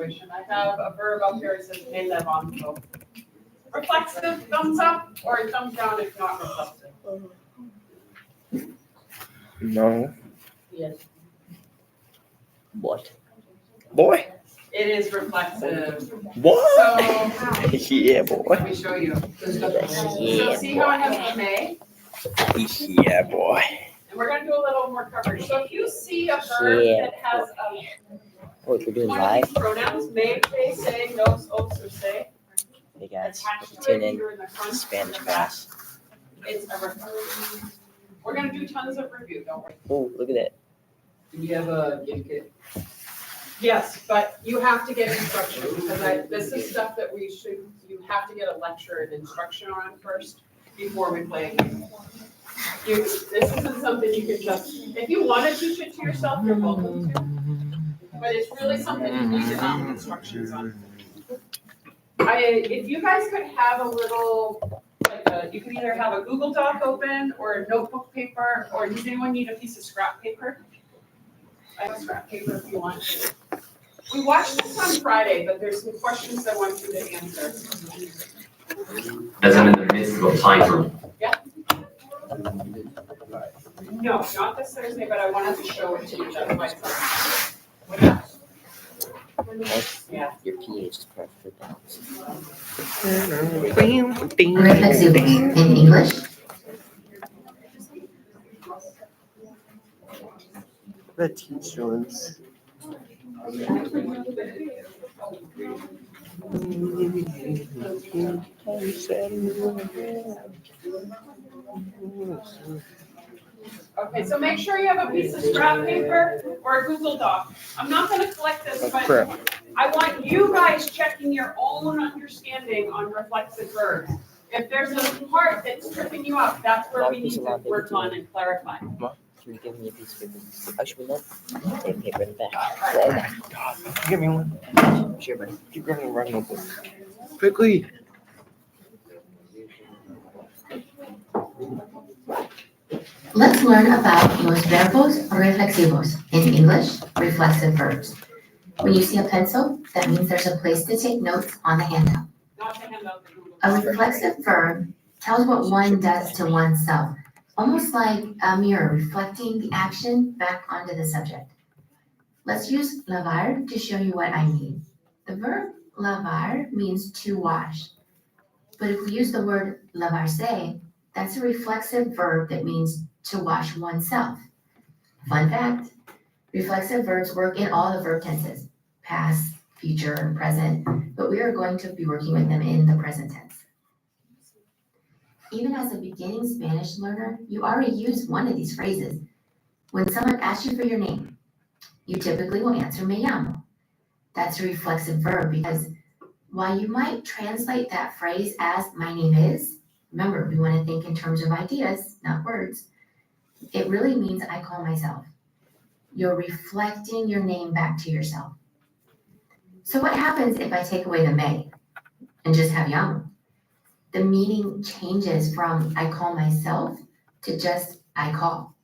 situation. I have a verb up here that says me levanto. Reflexive, thumbs up, or thumbs down if not reflexive. No. Yes. What? Boy? It is reflexive. What? So, Yeah, boy. let me show you. So see how I have the may? Yeah, boy. And we're gonna do a little more coverage. So if you see a verb that has Wait, we're doing one of live? these pronouns, may, say, nos, os, or say, Hey guys, attached to tune it in either in the front or Spanish the back, class. it's a reflexive. We're gonna do tons of review, don't worry. Oh, look at that. Do you have a gift kit? Yes, but you have to get instruction because this is stuff that you have to get a lecture and instruction on first before we play a game. This isn't something you can just, if you want to teach it to yourself, you're welcome to. But it's really something you need instructions on. If you guys could have a little, you could either have a Google Doc open or a notebook paper, or does anyone need a piece of scrap paper? I have scrap paper if you want. We watched this on Friday, but there's some questions I want you to answer. As I'm in the midst of a time room. No, not this Thursday, but I wanted to show it to you. That's why. Yeah. Your pH is perfect. Reflexive in English. The teacher ones. Okay, so make sure you have a piece of scrap paper or a Google Doc. I'm not gonna collect this, but Crap. I want you guys checking your own understanding on reflexive verbs. If there's a part that's tripping you up, that's where we need to work on and clarify. Can you give me a piece of paper? Actually, no. Take paper in the back. Oh my god. Give me one. Sure, buddy. Keep running, run notebook. Quickly. Let's learn about los verbos reflexivos. In English, reflexive verbs. When you see a pencil, that means there's a place to take notes on the handout. Not to hand out the Google A Doc. reflexive verb tells what one does to oneself, almost like a mirror reflecting the action back onto the subject. Let's use lavar to show you what I mean. The verb lavar means to wash. But if we use the word lavarse, that's a reflexive verb that means to wash oneself. Fun fact, reflexive verbs work in all the verb tenses, past, future, and present, but we are going to be working with them in the present tense. Even as a beginning Spanish learner, you already use one of these phrases. When someone asks you for your name, you typically will answer me llamo. That's a reflexive verb because while you might translate that phrase as my name is, remember, we want to think in terms of ideas, not words, it really means I call myself. You're reflecting your name back to yourself. So what happens if I take away the me and just have llamo? The meaning changes from I call myself to just I call.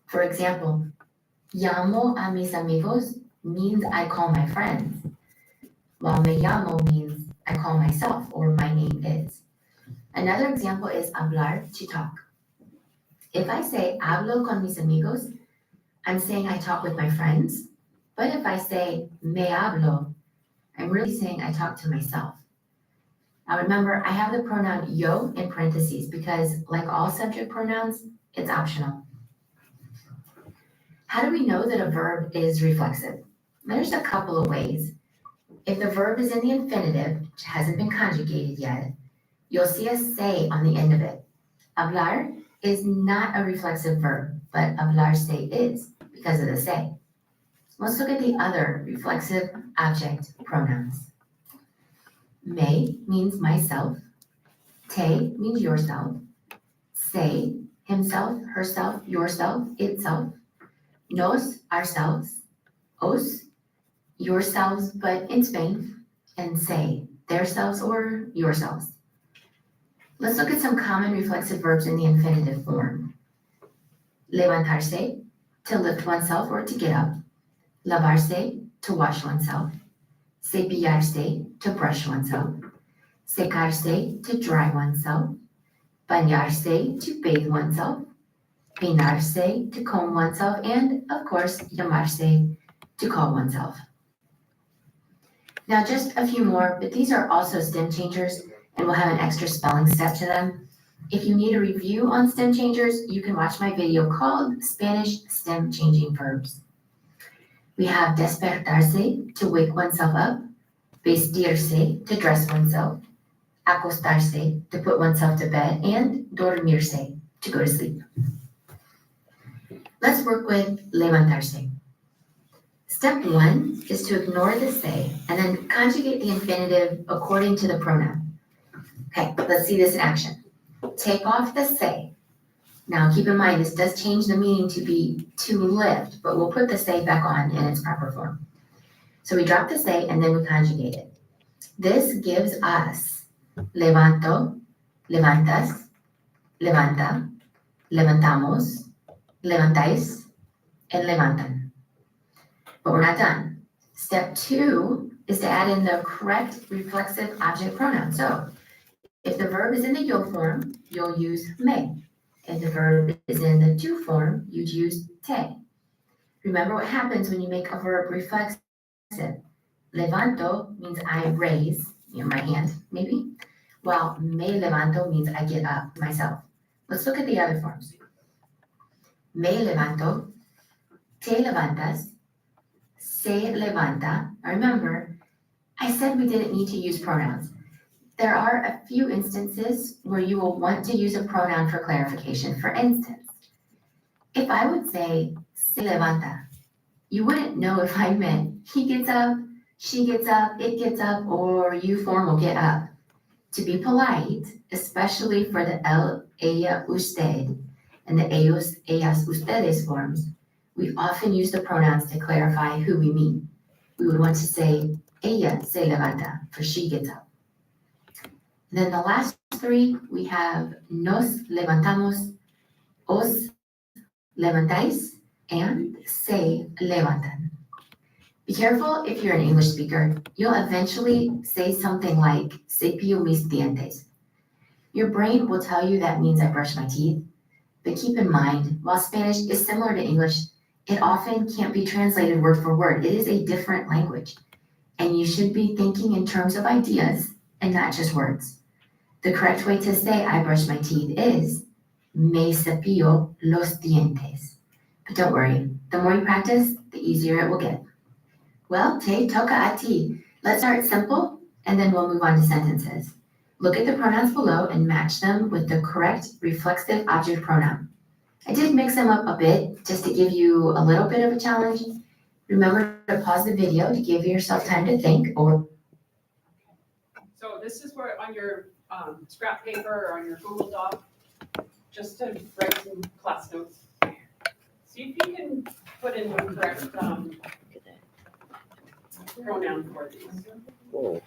For example, llamo a mis amigos means I call my friends, while me llamo means I call myself or my name is. Another example is hablar, to talk. If I say hablo con mis amigos, I'm saying I talk with my friends. But if I say me hablo, I'm really saying I talk to myself. Now remember, I have the pronoun yo in parentheses because like all subject pronouns, it's optional. How do we know that a verb is reflexive? There's a couple of ways. If the verb is in the infinitive, which hasn't been conjugated yet, you'll see a se on the end of it. Hablar is not a reflexive verb, but hablarse is because of the se. Let's look at the other reflexive object pronouns. Me means myself. Te means yourself. Se, himself, herself, yourself, itself. Nos, ourselves. Os, yourselves, but in Spain. And se, their selves or yourselves. Let's look at some common reflexive verbs in the infinitive form. Levantarse, to lift oneself or to get up. Lavarse, to wash oneself. cepillarse, to brush oneself, secarse, to dry oneself, bañarse, to bathe oneself, peinarse, to comb oneself, and of course, llamarse, to call oneself. Now, just a few more, but these are also stem changers and will have an extra spelling step to them. If you need a review on stem changers, you can watch my video called Spanish Stem Changing Verbs. We have despertarse, to wake oneself up, vestirse, to dress oneself, acostarse, to put oneself to bed, and dormirse, to go to sleep. Let's work with levantarse. Step 1 is to ignore the se and then conjugate the infinitive according to the pronoun. Okay, let's see this in action. Take off the se. Now keep in mind, this does change the meaning to be to lift, but we'll put the se back on in its proper form. So we drop the se and then we conjugate it. This gives us levanto, levantas, levanta, levantamos, levantáis, and levantan. But we're not done. Step 2 is to add in the correct reflexive object pronoun. So if the verb is in the yo form, you'll use me. If the verb is in the to form, you'd use te. Remember what happens when you make a verb reflexive. Levanto means I raise, my hand, maybe, while me levanto means I get up myself. Let's look at the other forms. Me levanto, te levantas, se levanta. Now remember, I said we didn't need to use pronouns. There are a few instances where you will want to use a pronoun for clarification. For instance, if I would say se levanta, you wouldn't know if I meant he gets up, she gets up, it gets up, or you form will get up. To be polite, especially for the él, ella, usted, and the ellos, ellas, ustedes forms, we often use the pronouns to clarify who we mean. We would want to say ella se levanta, for she gets up. And then the last 3, we have nos levantamos, os levantáis, and se levantan. Be careful if you're an English speaker. You'll eventually say something like cepillo mis dientes. Your brain will tell you that means I brush my teeth, but keep in mind, while Spanish is similar to English, it often can't be translated word for word. It is a different language, and you should be thinking in terms of ideas and not just words. The correct way to say I brush my teeth is me cepillo los dientes. But don't worry, the more you practice, the easier it will get. Well, te toca a ti. Let's start simple, and then we'll move on to sentences. Look at the pronouns below and match them with the correct reflexive object pronoun. I did mix them up a bit just to give you a little bit of a challenge. Remember to pause the video to give yourself time to think or. So this is where on your scrap paper or on your Google Doc, just to write some class notes. See if you can put in the correct Look at that. pronoun for these. Whoa.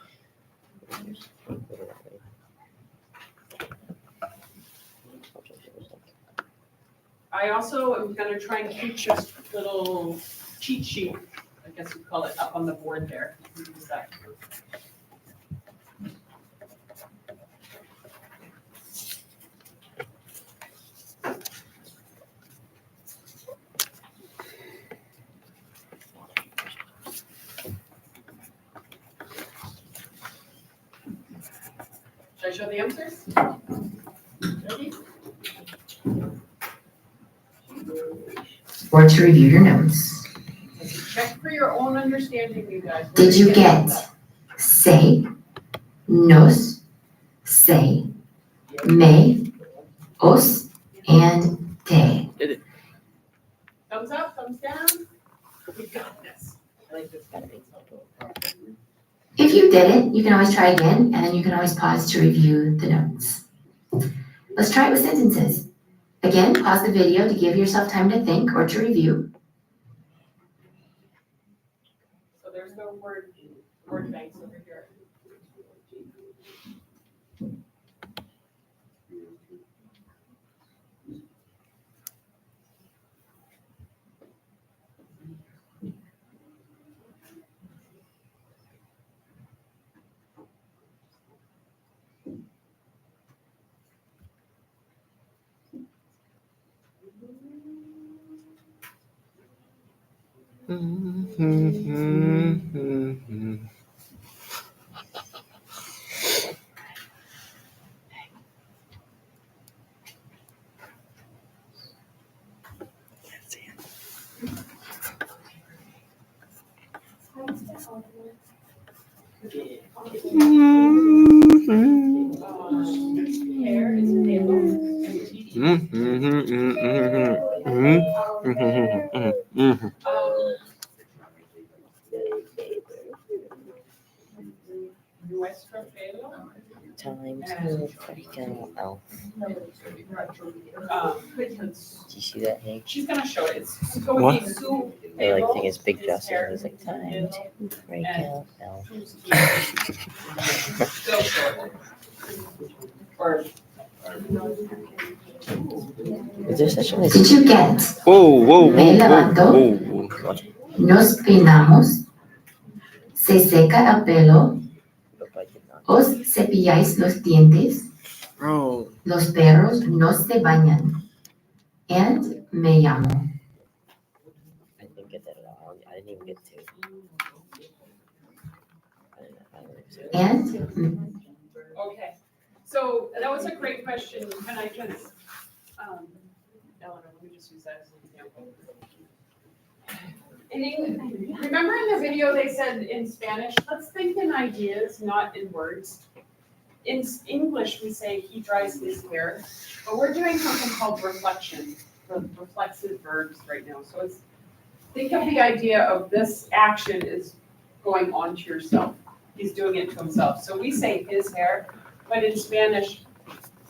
I also am gonna try and keep this little cheat sheet, I guess you'd call it, up on the board there. You can use that. Should I show the answers? Ready? Or to review your notes. Check for your own understanding, you guys. Where Did you get get se, nos, se, me, os, and te? Thumbs up, thumbs down? We got this. I like this. If you didn't, you can always try again, and then you can always pause to review the notes. Let's try it with sentences. Again, pause the video to give yourself time to think or to review. So there's no word banks over here. Hair is pale. Nuestro pelo. Time to freak out. Because Do you see that, Hank? she's gonna show it. It's going to be Sue. I like think it's Big His Justin. hair It's like time to freak out. Still short. Or Is there such a thing? Did you get Whoa, Me levanto. What? nos peinamos, se seca el pelo, But I did not. os cepilláis los dientes, Bro. los perros no se bañan, and me llamo. I didn't get that at all. I didn't even get to. I didn't And Okay, so that was a great question. Can I just, Eleanor, let me just use that as an example. Remember in the video, they said in Spanish, let's think in ideas, not in words. In English, we say he dries his hair, but we're doing something called reflection, reflexive verbs right now. So it's, think of the idea of this action is going on to yourself. He's doing it to himself. So we say his hair, but in Spanish,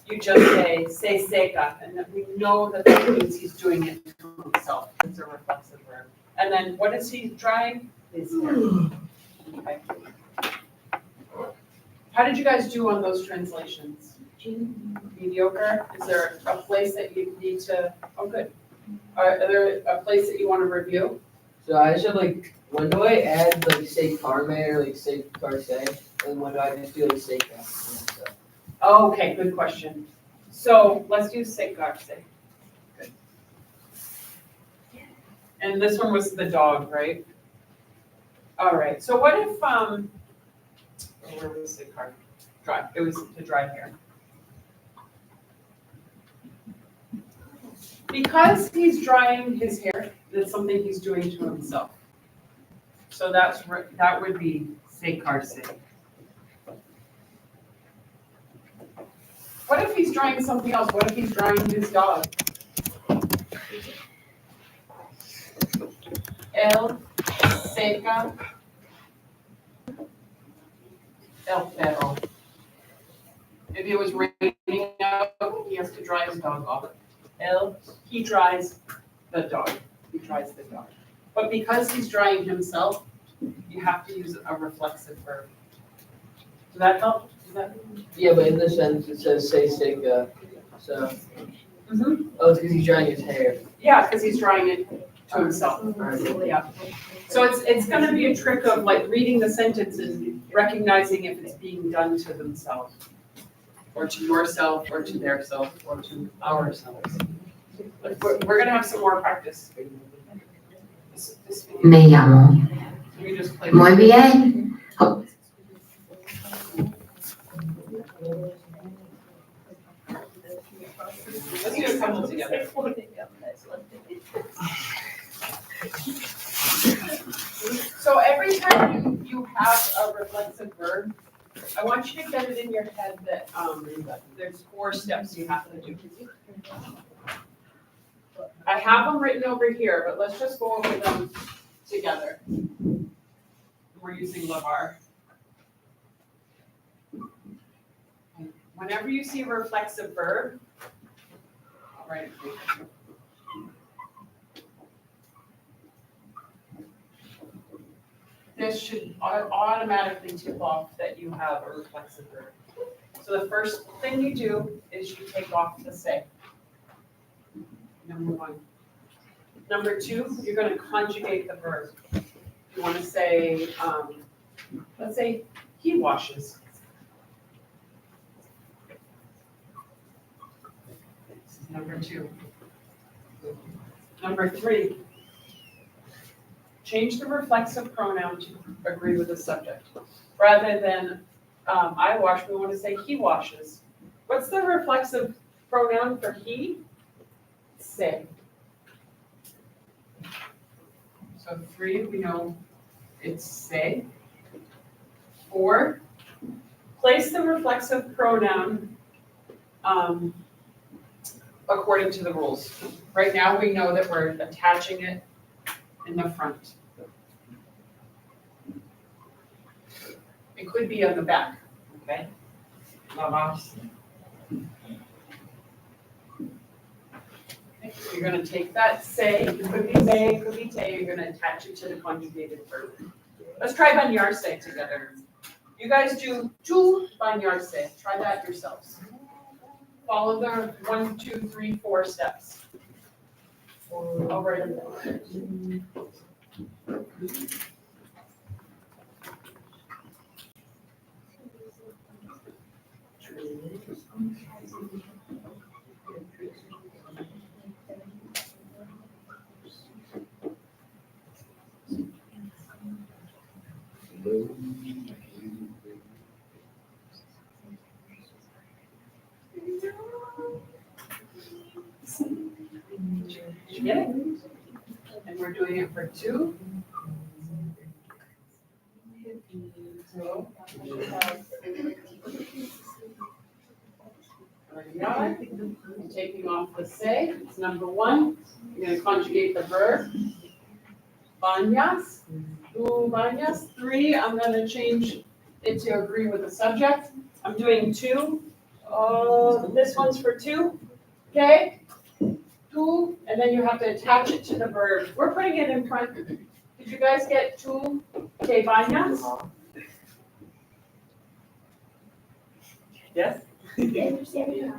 you just say se seca, and that we know that means he's doing it to himself. It's a reflexive verb. And then what is he drying? His hair. Okay. How did you guys do on those translations? Mediocre? Is there a place that you need to, oh, good. Are there a place that you want to review? So I just have like, when do I add like say Carme or like say Carse? And when do I just do like say Carse? Oh, okay, good question. So let's do secarse. Good. And this one was the dog, right? All right, so what if, where was secar? Dry, it was to dry hair. Because he's drying his hair, that's something he's doing to himself. So that would be secarse. What if he's drying something else? What if he's drying his dog? El seca el perro. If it was raining out, he has to dry his dog off. He dries the dog. He dries the dog. But because he's drying himself, you have to use a reflexive verb. Does that help? Yeah, but in this sentence it says say Seika, so. Oh, it's because he's drying his hair. Yeah, because he's drying it to himself. Yeah. So it's gonna be a trick of like reading the sentence and recognizing if it's being done to themselves, or to yourself, or to their self, or to ourselves. Like we're gonna have some more practice. This video, Me llamo. we just play. Muy bien. Oh, Let's do a couple together. So every time you have a reflexive verb, I want you to get it in your head that there's 4 steps you have to do. I have them written over here, but let's just go over them together. We're using Lavar. Whenever you see a reflexive verb, I'll write it for you. This should automatically tip off that you have a reflexive verb. So the first thing you do is you take off the say. Number 1. Number 2, you're going to conjugate the verb. You want to say, let's say he washes. This is number 2. Number 3, change the reflexive pronoun to agree with the subject. Rather than, I wash, we want to say he washes. What's the reflexive pronoun for he? Say. So 3, we know it's say. 4, place the reflexive pronoun according to the rules. Right now, we know that we're attaching it in the front. It could be on the back, okay? Vamos. Okay, so you're gonna take that say, it could be say, it could be te, you're gonna attach it to the conjugated verb. Let's try bañarse together. You guys do tu bañarse, try that yourselves. Follow the 1, 2, 3, 4 steps. I'll write them down. Did you get it? And we're doing it for 2. So, I'm taking off the say, it's number 1. You're gonna conjugate the verb. Bañas, tu bañas. 3, I'm gonna change it to agree with the subject. I'm doing 2. This one's for 2, okay? 2, and then you have to attach it to the verb. We're putting it in front. Did you guys get 2 te bañas? Yes? Yeah,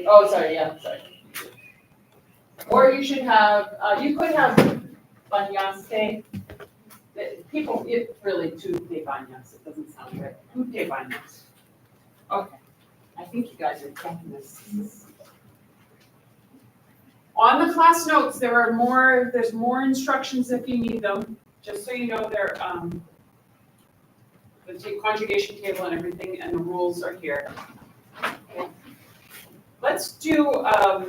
oh, sorry, yeah, sorry. Or you should have, you could have bañaste. People, it really tu te bañas, it doesn't sound right. Tu te bañas. Okay, I think you guys are getting this. On the class notes, there's more instructions if you need them, just so you know they're, the conjugation table and everything, and the rules are here. Okay. Let's do, I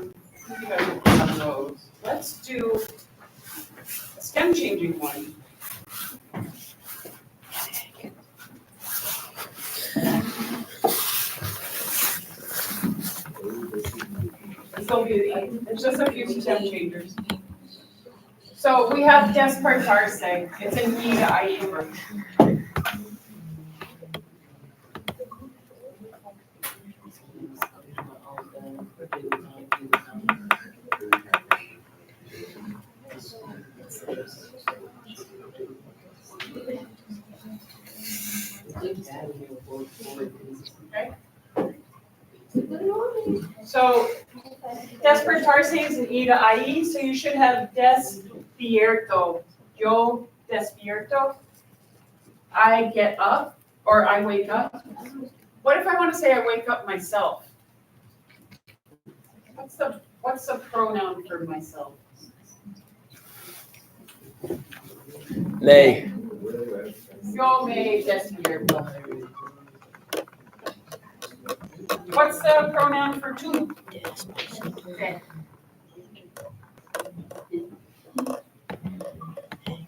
think you guys will have those. Let's do a stem changing one. There's just a few stem changers. So we have despertarse. It's an E to IE verb. Okay. So despertarse is an E to IE, so you should have despierto. Yo despierto. I get up, or I wake up. What if I want to say I wake up myself? What's the pronoun for myself? Me. Yo me despierto. What's the pronoun for tu? Okay.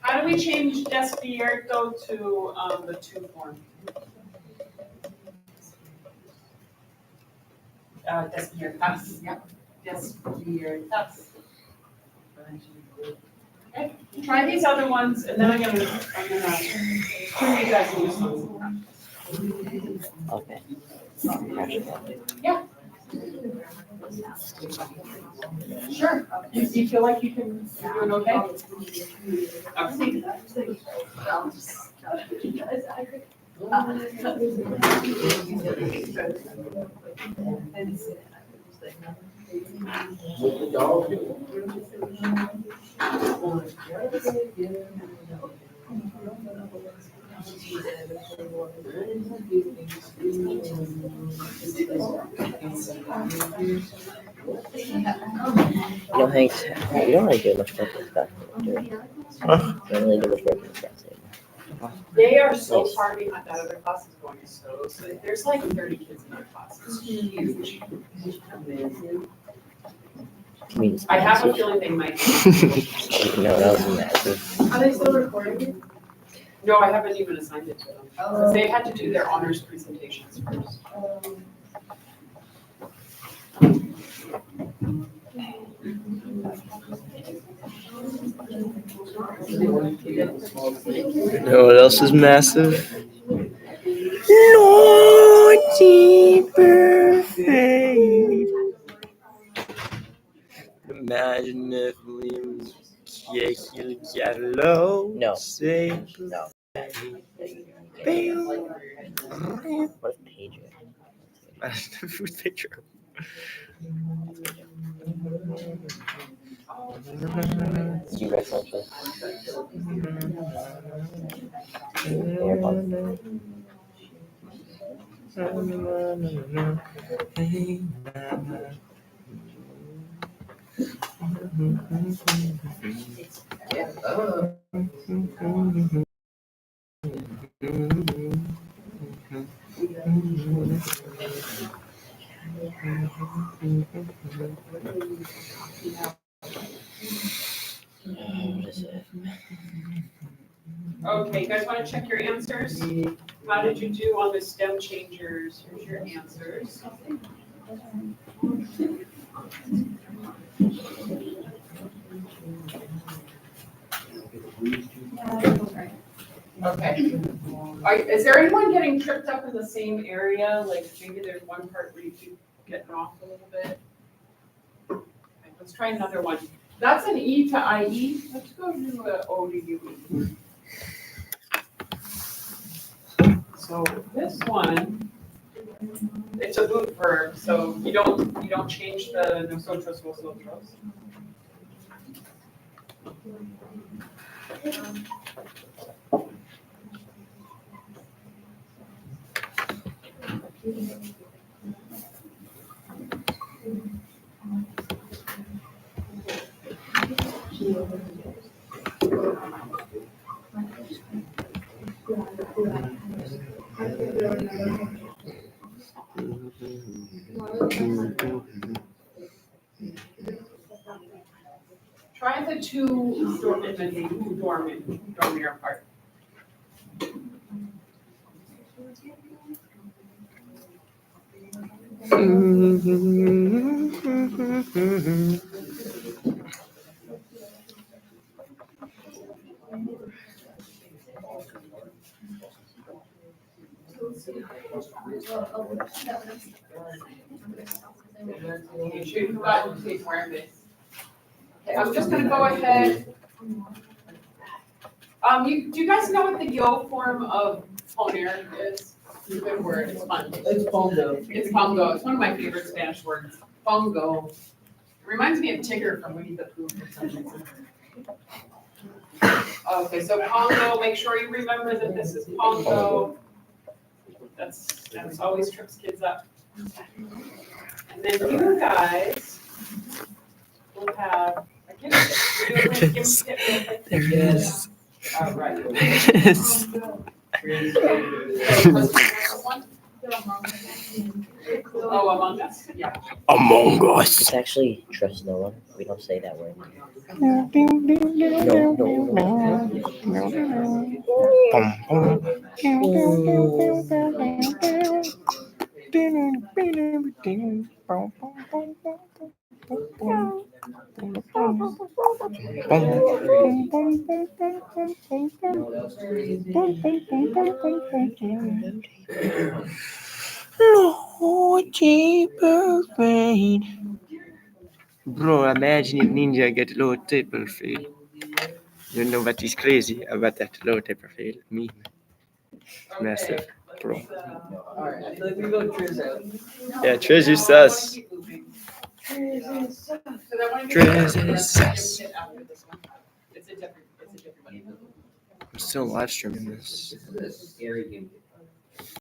How do we change despierto to the tu form? Despiertas, yeah. Despiertas. Okay, try these other ones, and then I'm gonna show you guys these ones. Okay. Yeah. Sure. Do you feel like you can do it okay? Okay. You know, Hank, you don't really do much work with basketball, do you? You don't really do much work with basketball. They are so Nice. far behind, that other class is going so, there's like 30 kids in their class, it's huge. I mean, it's I have a massive. feeling they might. No, that was massive. Are they still recording? No, I haven't even assigned it to them, because they had to do their honors presentations first. You know what else is massive? Naughty birthday. Imagine if we get low. No. Say No. bam. What if Pedro? Who's picture? You guys want to? AirPods. What is it? Okay, you guys wanna check your answers? How did you do on the STEM changers? Here's your answers. Okay. Is there anyone getting tripped up in the same area? Like maybe there's one part where you keep getting off a little bit? Okay, let's try another one. That's an E to IE. Let's go to a O to UE. So this one, it's a boot verb, so you don't change the nosotros, vosotros. Try the two dormir part. You should have gotten to where this. Okay, I'm just gonna go ahead. Do you guys know what the yo form of poner is? It's a good word, it's fun. It's Pongo. It's pongo, it's one of my favorite Spanish words, pongo. It reminds me of Tigger from Winnie the Pooh for some reason. Okay, so pongo, make sure you remember that this is pongo. That's always trips kids up. And then you guys will have, There it is. All right. Yes. Oh, Among Us, yeah. Among Us. It's actually trust no one. We don't say that word. No. Naughty birthday. Bro, imagine if Ninja get low triple fail. You know what is crazy about that low triple fail? Me. Massive, bro. Alright, I feel like we go Triz out. Yeah, Triz is sus. Triz is sus. It's a different one. I'm still live streaming this. This is a scary game.